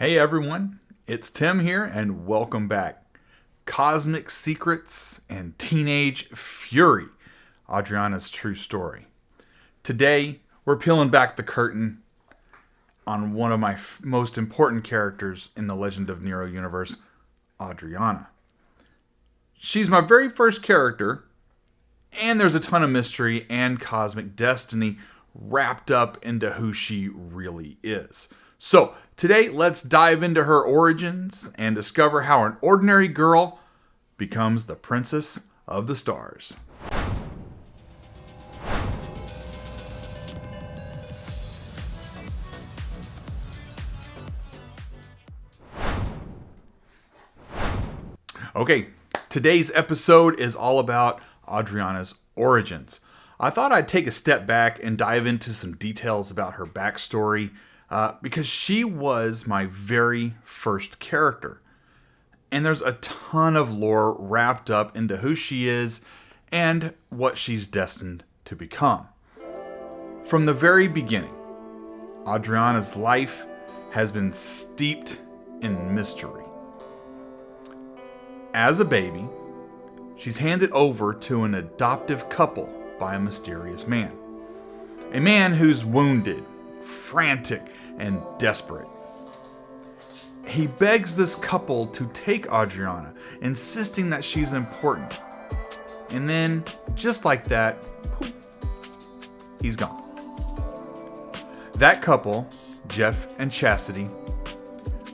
Hey everyone, it's Tim here and welcome back. Cosmic Secrets and Teenage Fury, Adrianna's true story. Today, we're peeling back the curtain on one of my most important characters in the Legend of Nero universe, Adrianna. She's my very first character, and there's a ton of mystery and cosmic destiny wrapped up into who she really is. So, today let's dive into her origins and discover how an ordinary girl becomes the Princess of the Stars. Okay, today's episode is all about Adrianna's origins. I thought I'd take a step back and dive into some details about her backstory because she was my very first character. And there's a ton of lore wrapped up into who she is and what she's destined to become. From the very beginning, Adrianna's life has been steeped in mystery. As a baby, she's handed over to an adoptive couple by a mysterious man. A man who's wounded, frantic, and desperate. He begs this couple to take Adrianna, insisting that she's important. And then, just like that, poof, he's gone. That couple, Jeff and Chastity,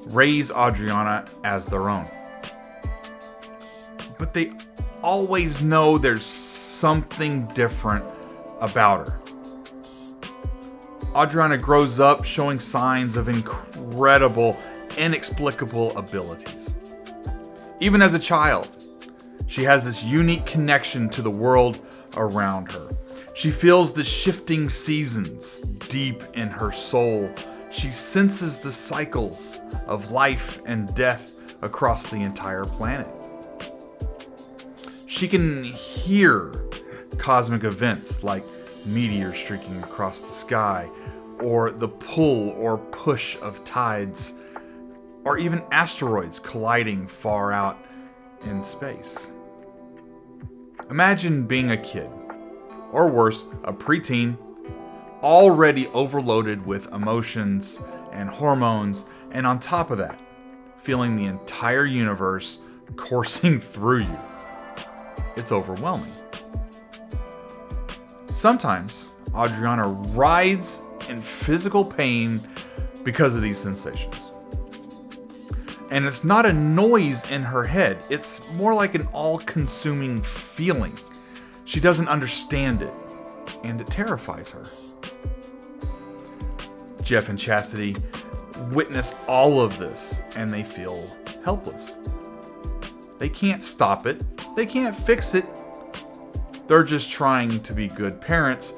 raise Adrianna as their own. But they always know there's something different about her. Adrianna grows up showing signs of incredible, inexplicable abilities. Even as a child, she has this unique connection to the world around her. She feels the shifting seasons deep in her soul. She senses the cycles of life and death across the entire planet. She can hear cosmic events like meteors streaking across the sky, or the pull or push of tides, or even asteroids colliding far out in space. Imagine being a kid, or worse, a preteen, already overloaded with emotions and hormones, and on top of that, feeling the entire universe coursing through you. It's overwhelming. Sometimes, Adrianna writhes in physical pain because of these sensations. And it's not a noise in her head, it's more like an all-consuming feeling. She doesn't understand it, and it terrifies her. Jeff and Chastity witness all of this, and they feel helpless. They can't stop it, they can't fix it. They're just trying to be good parents,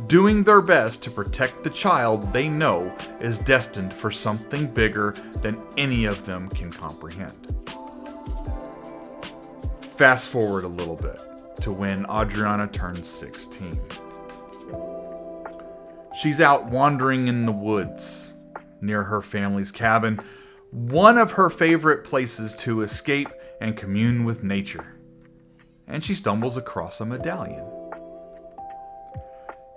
doing their best to protect the child they know is destined for something bigger than any of them can comprehend. Fast forward a little bit to when Adrianna turns 16. She's out wandering in the woods near her family's cabin, one of her favorite places to escape and commune with nature. And she stumbles across a medallion.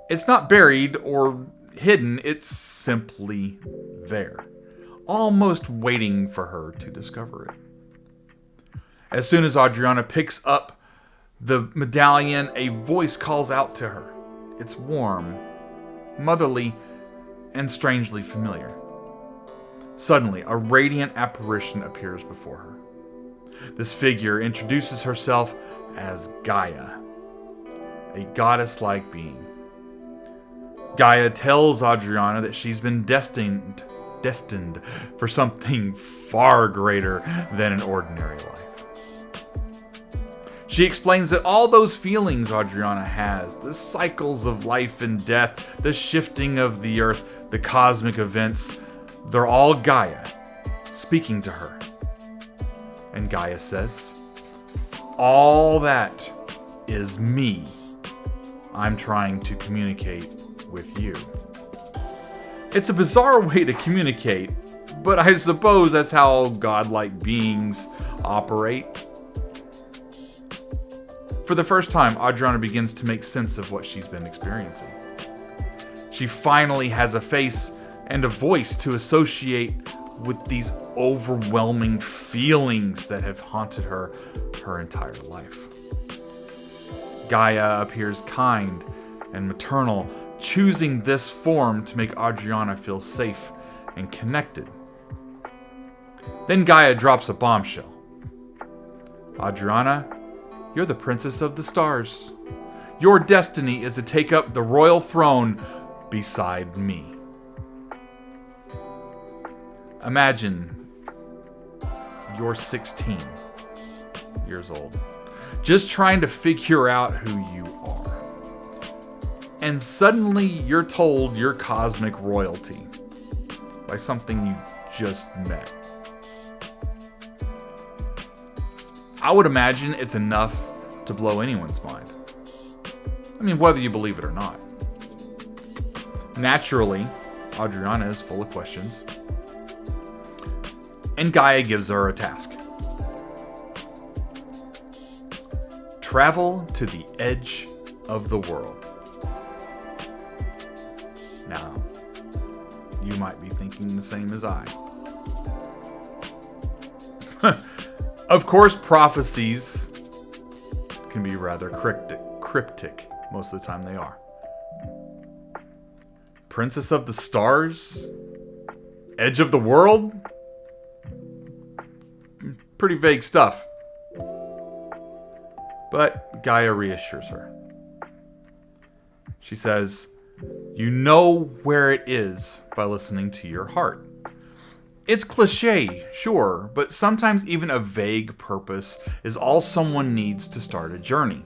It's not buried or hidden, it's simply there, almost waiting for her to discover it. As soon as Adrianna picks up the medallion, a voice calls out to her. It's warm, motherly, and strangely familiar. Suddenly, a radiant apparition appears before her. This figure introduces herself as Gaia, a goddess-like being. Gaia tells Adrianna that she's been destined for something far greater than an ordinary life. She explains that all those feelings Adrianna has, the cycles of life and death, the shifting of the earth, the cosmic events, they're all Gaia speaking to her. And Gaia says, all that is me. I'm trying to communicate with you. It's a bizarre way to communicate, but I suppose that's how godlike beings operate. For the first time, Adrianna begins to make sense of what she's been experiencing. She finally has a face and a voice to associate with these overwhelming feelings that have haunted her entire life. Gaia appears kind and maternal, choosing this form to make Adrianna feel safe and connected. Then Gaia drops a bombshell. Adrianna, you're the princess of the stars. Your destiny is to take up the royal throne beside me. Imagine you're 16 years old, just trying to figure out who you are. And suddenly you're told you're cosmic royalty by something you just met. I would imagine it's enough to blow anyone's mind. I mean, whether you believe it or not. Naturally, Adrianna is full of questions. And Gaia gives her a task. Travel to the edge of the world. Now, you might be thinking the same as I. Of course, prophecies can be rather cryptic. Most of the time they are. Princess of the Stars? Edge of the world? Pretty vague stuff. But Gaia reassures her. She says, you know where it is by listening to your heart. It's cliche, sure, but sometimes even a vague purpose is all someone needs to start a journey.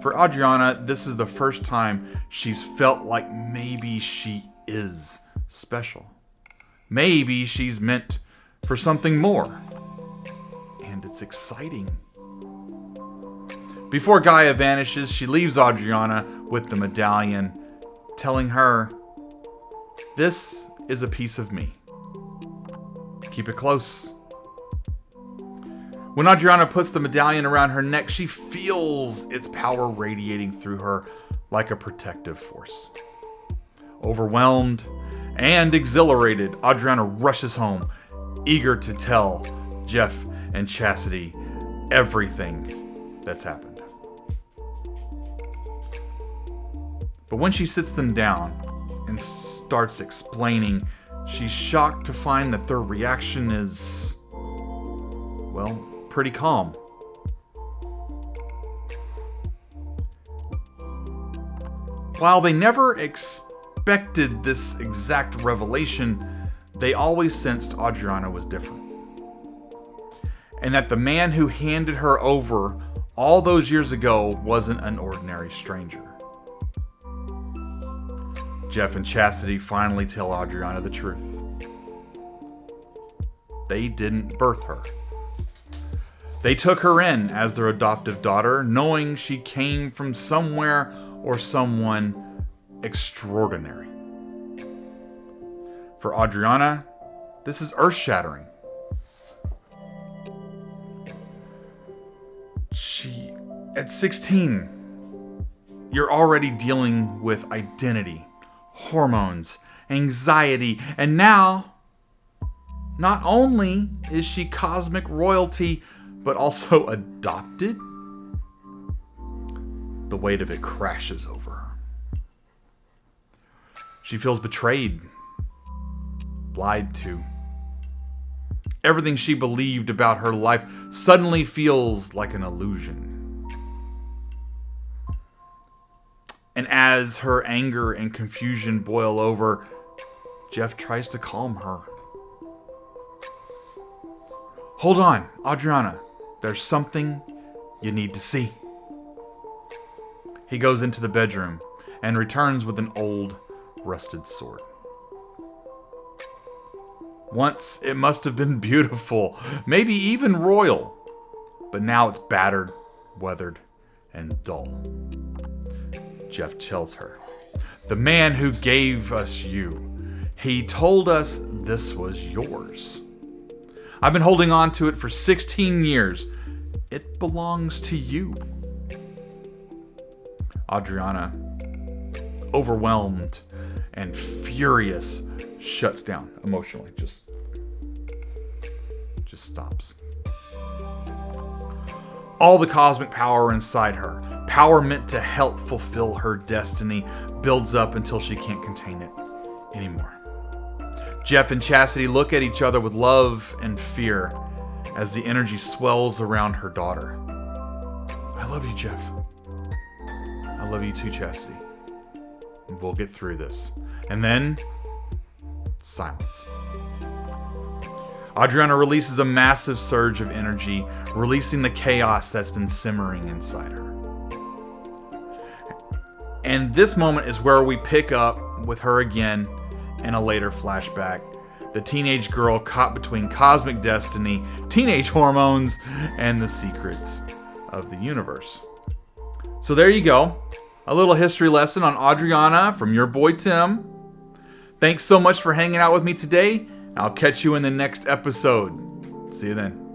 For Adrianna, this is the first time she's felt like maybe she is special. Maybe she's meant for something more. And it's exciting. Before Gaia vanishes, she leaves Adrianna with the medallion, telling her, this is a piece of me. Keep it close. When Adrianna puts the medallion around her neck, she feels its power radiating through her like a protective force. Overwhelmed and exhilarated, Adrianna rushes home, eager to tell Jeff and Chastity everything that's happened. But when she sits them down and starts explaining, she's shocked to find that their reaction is, well, pretty calm. While they never expected this exact revelation, they always sensed Adrianna was different. And that the man who handed her over all those years ago wasn't an ordinary stranger. Jeff and Chastity finally tell Adrianna the truth. They didn't birth her. They took her in as their adoptive daughter, knowing she came from somewhere or someone extraordinary. For Adrianna, this is earth-shattering. At 16, you're already dealing with identity, hormones, anxiety, and now, not only is she cosmic royalty, but also adopted? The weight of it crashes over her. She feels betrayed, lied to. Everything she believed about her life suddenly feels like an illusion. And as her anger and confusion boil over, Jeff tries to calm her. Hold on, Adrianna. There's something you need to see. He goes into the bedroom and returns with an old, rusted sword. Once it must have been beautiful, maybe even royal, but now it's battered, weathered, and dull. Jeff tells her, the man who gave us you, he told us this was yours. I've been holding on to it for 16 years. It belongs to you. Adrianna, overwhelmed and furious, shuts down emotionally. Just stops. All the cosmic power inside her, power meant to help fulfill her destiny, builds up until she can't contain it anymore. Jeff and Chastity look at each other with love and fear as the energy swells around her daughter. I love you, Jeff. I love you too, Chastity. We'll get through this. And then, silence. Adrianna releases a massive surge of energy, releasing the chaos that's been simmering inside her. And this moment is where we pick up with her again in a later flashback. The teenage girl caught between cosmic destiny, teenage hormones, and the secrets of the universe. So there you go. A little history lesson on Adrianna from your boy Tim. Thanks so much for hanging out with me today. I'll catch you in the next episode. See you then.